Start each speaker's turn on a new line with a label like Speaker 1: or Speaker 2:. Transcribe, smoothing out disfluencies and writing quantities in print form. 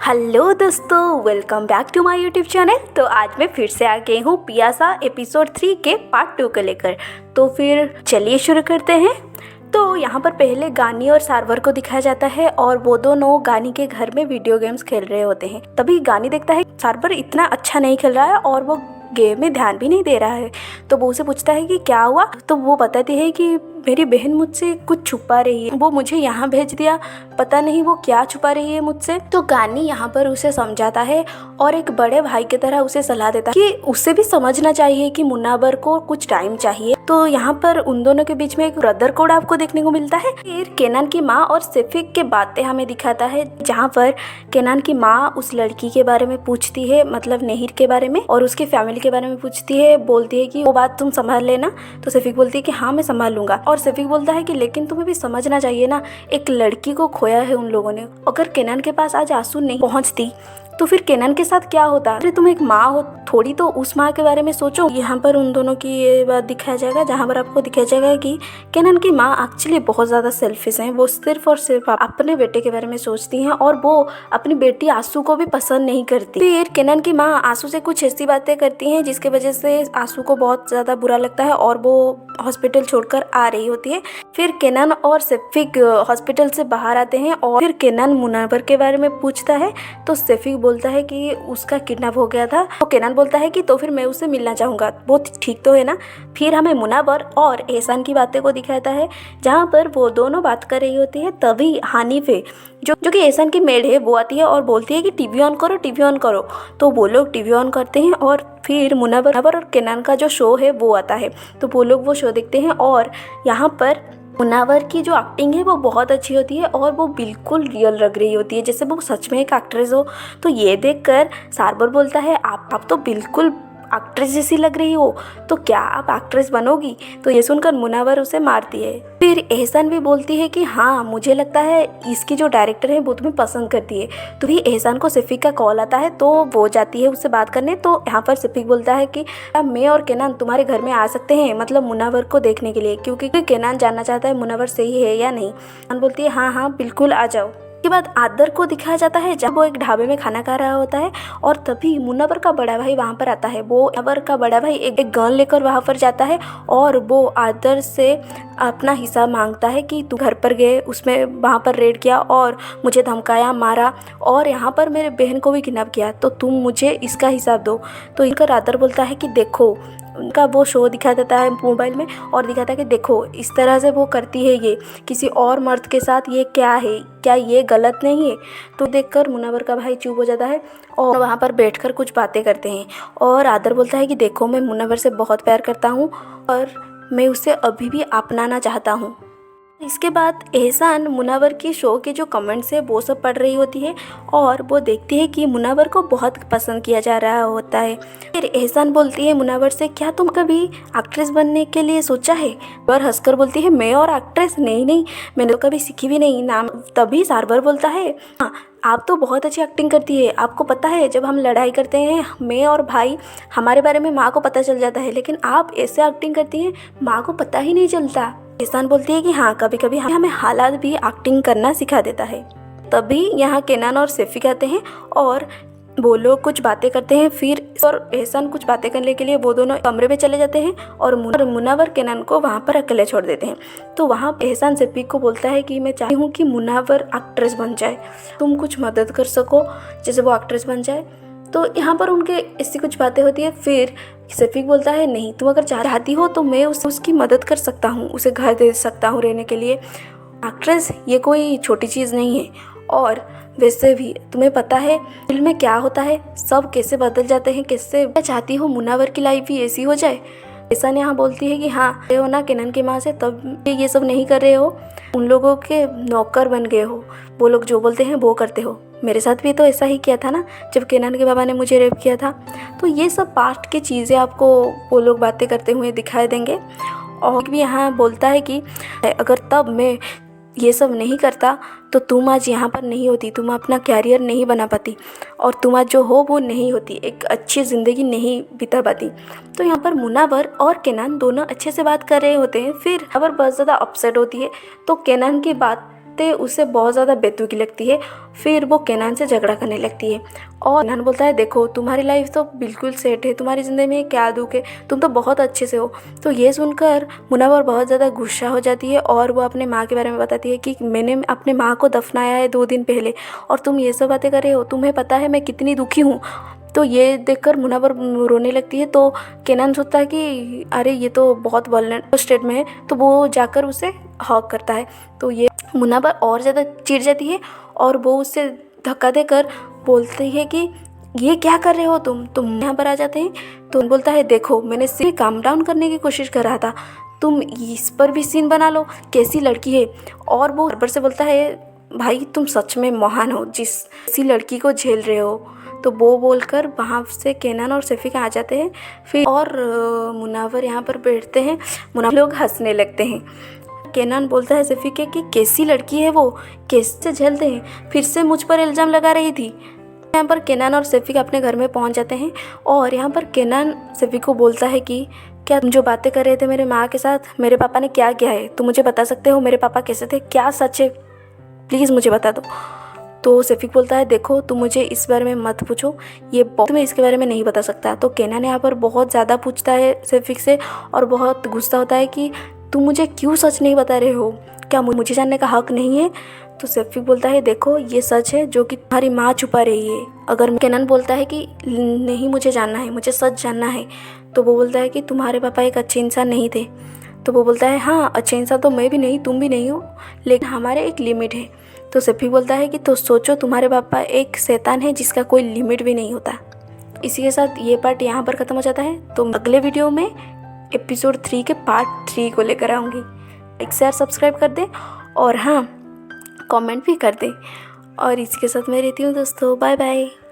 Speaker 1: Hello दोस्तों, welcome back to my YouTube channel. तो आज मैं फिर से आ गई हूँ पियासा एपिसोड 3 के पार्ट 2 को लेकर। तो फिर चलिए शुरू करते हैं। तो यहाँ पर पहले गानी और सारवर को दिखाया जाता है और वो दोनों गानी के घर में वीडियो गेम्स खेल रहे होते हैं। तभी गानी देखता है सारवर इतना अच्छा नहीं खेल रहा है और वो गेम में ध्यान भी नहीं दे रहा है। तो वो उसे पूछता है कि क्या हुआ। तो वो बताती है कि मेरी बहन मुझसे कुछ छुपा रही है, वो मुझे यहाँ भेज दिया, पता नहीं वो क्या छुपा रही है मुझसे। तो गानी यहाँ पर उसे समझाता है और एक बड़े भाई की तरह उसे सलाह देता है कि उसे भी समझना चाहिए कि मुन्नावर को कुछ टाइम चाहिए। तो यहाँ पर उन दोनों के बीच में एक ब्रदर कोड आपको देखने को मिलता है। फिर केनान की माँ और सिफिक के बातें हमें दिखाता है, जहाँ पर केनान की माँ उस लड़की के बारे में पूछती है, मतलब नहिर के बारे में, और उसकी फैमिली के बारे में पूछती है। बोलती है कि वो बात तुम संभाल लेना। तो सिफिक बोलती है कि हाँ मैं संभाल लूंगा। और सिफिक बोलता है कि लेकिन तुम्हें भी समझना चाहिए ना, एक लड़की को खोया है उन लोगों ने। अगर केनान के पास आज आंसू नहीं पहुंचती तो फिर केनान के साथ क्या होता। अरे तुम एक माँ हो, थोड़ी तो उस माँ के बारे में सोचो। यहाँ पर उन दोनों की ये बात दिखाया जाएगा, जहाँ पर आपको दिखाया जाएगा कि केनान की माँ एक्चुअली बहुत ज़्यादा सेल्फिश हैं। वो सिर्फ और सिर्फ अपने बेटे के बारे में सोचती हैं और वो अपनी बेटी आंसू को भी पसंद नहीं करती। फिर केनान की माँ आंसू से कुछ ऐसी बातें करती हैं जिसकी वजह से आंसू को बहुत ज़्यादा बुरा लगता है और वो हॉस्पिटल छोड़कर आ रही होती है। फिर केनान और सिफिक हॉस्पिटल से बाहर आते हैं और फिर केनान मुनावर के बारे में पूछता है। तो सिफिक बोलता है कि उसका किडनैप हो गया था। तो केनान बोलता है कि तो फिर मैं उससे मिलना चाहूँगा, वो ठीक तो है ना। फिर हमें मुनावर और एहसान की बातें को दिखाता है, जहाँ पर वो दोनों बात कर रही होती है। तभी हानिफे जो कि एहसान की मेड है, वो आती है और बोलती है कि टीवी ऑन करो, टीवी ऑन करो। तो वो लोग टीवी ऑन करते हैं और फिर मुनावर और केनान का जो शो है वो आता है। तो वो लोग वो शो देखते हैं और यहाँ पर मुनावर की जो एक्टिंग है वो बहुत अच्छी होती है और वो बिल्कुल रियल लग रही होती है, जैसे वो सच में एक एक्ट्रेस हो। तो ये देखकर सारवर बोलता है आप तो बिल्कुल एक्ट्रेस जैसी लग रही हो, तो क्या आप एक्ट्रेस बनोगी। तो ये सुनकर मुनावर उसे मारती है। फिर एहसान भी बोलती है कि हाँ मुझे लगता है इसकी जो डायरेक्टर है वो तुम्हें पसंद करती है। तो भी एहसान को सिफिक का कॉल आता है, तो वो जाती है उससे बात करने। तो यहाँ पर सिफिक बोलता है कि मैं और केनान तुम्हारे घर में आ सकते हैं, मतलब मुनावर को देखने के लिए, क्योंकि केनान जानना चाहता है मुनावर सही है या नहीं। केनान बोलती है हाँ बिल्कुल आ जाओ। के बाद आदर को दिखाया जाता है, जब वो एक ढाबे में खाना खा रहा होता है और तभी मुनावर का बड़ा भाई वहाँ पर आता है। वो मुनावर का बड़ा भाई एक गन लेकर वहाँ पर जाता है और वो आदर से अपना हिस्सा मांगता है कि तू घर पर गए, उसमें वहाँ पर रेड किया और मुझे धमकाया, मारा और यहाँ पर मेरे बहन को भी किडनैप किया, तो तुम मुझे इसका हिसाब दो। तो इनका आदर बोलता है कि देखो, उनका वो शो दिखा देता है मोबाइल में और दिखाता है कि देखो इस तरह से वो करती है, ये किसी और मर्द के साथ, ये क्या है, क्या ये गलत नहीं है। तो देखकर मुनावर का भाई चुप हो जाता है और वहाँ पर बैठकर कुछ बातें करते हैं। और आदर बोलता है कि देखो मैं मुनावर से बहुत प्यार करता हूँ और मैं उसे अभी भी अपनाना चाहता हूँ। इसके बाद एहसान मुनावर की शो के जो कमेंट्स है वो सब पढ़ रही होती है और वो देखती है कि मुनावर को बहुत पसंद किया जा रहा होता है। फिर एहसान बोलती है मुनावर से, क्या तुम कभी एक्ट्रेस बनने के लिए सोचा है। और हंसकर बोलती है मैं और एक्ट्रेस नहीं, मैंने तो कभी सीखी भी नहीं नाम। तभी सारवर बोलता है हाँ आप तो बहुत अच्छी एक्टिंग करती है। आपको पता है जब हम लड़ाई करते हैं मैं और भाई, हमारे बारे में माँ को पता चल जाता है, लेकिन आप ऐसे एक्टिंग करती हैं माँ को पता ही नहीं चलता। एहसान बोलती है कि हाँ कभी कभी हमें हालात भी एक्टिंग करना सिखा देता है। तभी यहाँ केनान और सिफिक आते हैं और वो लोग कुछ बातें करते हैं। फिर और एहसान कुछ बातें करने के लिए वो दोनों कमरे में चले जाते हैं और मुनावर केनान को वहाँ पर अकेले छोड़ देते हैं। तो वहाँ एहसान सिफिक को बोलता है कि मैं चाहती हूँ कि मुनावर एक्ट्रेस बन जाए, तुम कुछ मदद कर सको जैसे वो एक्ट्रेस बन जाए। तो यहाँ पर उनके ऐसी कुछ बातें होती है। फिर सिफिक बोलता है नहीं, तुम अगर चाहती हो तो मैं उसकी मदद कर सकता हूँ, उसे घर दे सकता हूँ रहने के लिए। एक्ट्रेस ये कोई छोटी चीज़ नहीं है और वैसे भी तुम्हें पता है फिल्म में क्या होता है, सब कैसे बदल जाते हैं, कैसे। मैं चाहती हूँ मुनावर की लाइफ भी ऐसी हो जाए। एहसान यहाँ बोलती है कि हाँ हो ना केनान की माँ से, तब ये सब नहीं कर रहे हो, उन लोगों के नौकर बन गए हो, वो लोग जो बोलते हैं वो करते हो। मेरे साथ भी तो ऐसा ही किया था ना जब केनान के बाबा ने मुझे रेप किया था। तो ये सब पास्ट की चीज़ें आपको वो लोग बातें करते हुए दिखाई देंगे। और भी यहाँ बोलता है कि अगर तब मैं ये सब नहीं करता तो तुम आज यहाँ पर नहीं होती, तुम अपना कैरियर नहीं बना पाती और तुम आज जो हो वो नहीं होती, एक अच्छी ज़िंदगी नहीं बिता पाती। तो यहाँ पर मुनावर और केनान दोनों अच्छे से बात कर रहे होते हैं। फिर मुनावर बहुत ज़्यादा अपसेट होती है, तो केनान की बात देखते उसे बहुत ज़्यादा बेतुकी लगती है। फिर वो केनान से झगड़ा करने लगती है और केनान बोलता है देखो तुम्हारी लाइफ तो बिल्कुल सेट है, तुम्हारी ज़िंदगी में क्या दुख है, तुम तो बहुत अच्छे से हो। तो ये सुनकर मुनव्वर बहुत ज़्यादा गुस्सा हो जाती है और वो अपने माँ के बारे में बताती है कि मैंने अपने माँ को दफनाया है 2 दिन पहले और तुम ये सब बातें कर रहे हो, तुम्हें पता है मैं कितनी दुखी हूँ। तो ये देखकर मुनव्वर रोने लगती है। तो केनान सोचता है कि अरे ये तो बहुत वल्नरेबल स्टेट में है, तो वो जाकर उसे हग करता है। तो ये मुनव्वर और ज़्यादा चिढ़ जाती है और वो उससे धक्का देकर बोलती है कि ये क्या कर रहे हो तुम यहाँ पर आ जाते हैं। तो बोलता है देखो मैंने सिर्फ काम डाउन करने की कोशिश कर रहा था, तुम इस पर भी सीन बना लो, कैसी लड़की है। और वो बार से बोलता है भाई तुम सच में महान हो जिस किसी लड़की को झेल रहे हो। तो वो बोलकर वहाँ से केनान और सफ़ीका आ जाते हैं। फिर और मुनव्वर यहाँ पर बैठते हैं। मुनव्वर लोग हंसने लगते हैं। केनान बोलता है सफ़ीका कि कैसी लड़की है वो, कैसे झेलते हैं, फिर से मुझ पर इल्ज़ाम लगा रही थी। यहाँ पर केनान और सफ़ीका अपने घर में पहुँच जाते हैं और यहाँ पर केनान सफ़ीका को बोलता है कि क्या तुम जो बातें कर रहे थे मेरे माँ के साथ, मेरे पापा ने क्या किया है, तुम मुझे बता सकते हो मेरे पापा कैसे थे, क्या सच है, प्लीज़ मुझे बता दो। तो सफ़ीका बोलता है देखो तुम मुझे इस बारे में मत पूछो, ये बहुत मैं इसके बारे में नहीं बता सकता। तो केनान यहाँ पर बहुत ज़्यादा पूछता है सफ़ीका से और बहुत गुस्सा होता है कि तुम मुझे क्यों सच नहीं बता रहे हो, क्या मुझे जानने का हक नहीं है। तो सफ़ीका बोलता है देखो ये सच है जो कि तुम्हारी माँ छुपा रही है। अगर केनान बोलता है कि नहीं मुझे जानना है, मुझे सच जानना है। तो वो बोलता है कि तुम्हारे पापा एक अच्छे इंसान नहीं थे। तो वो बोलता है हाँ अच्छे इंसान तो मैं भी नहीं, तुम भी नहीं हो, लेकिन हमारे एक लिमिट है। तो सफ़ीका बोलता है कि तो सोचो तुम्हारे पापा एक शैतान है जिसका कोई लिमिट भी नहीं होता। इसी के साथ ये पार्ट यहाँ पर ख़त्म हो जाता है। तो अगले वीडियो में एपिसोड 3 के पार्ट 3 को लेकर आऊँगी। लाइक शेयर सब्सक्राइब कर दें और हाँ कमेंट भी कर दें। और इसी के साथ मैं रहती हूँ दोस्तों, बाय बाय।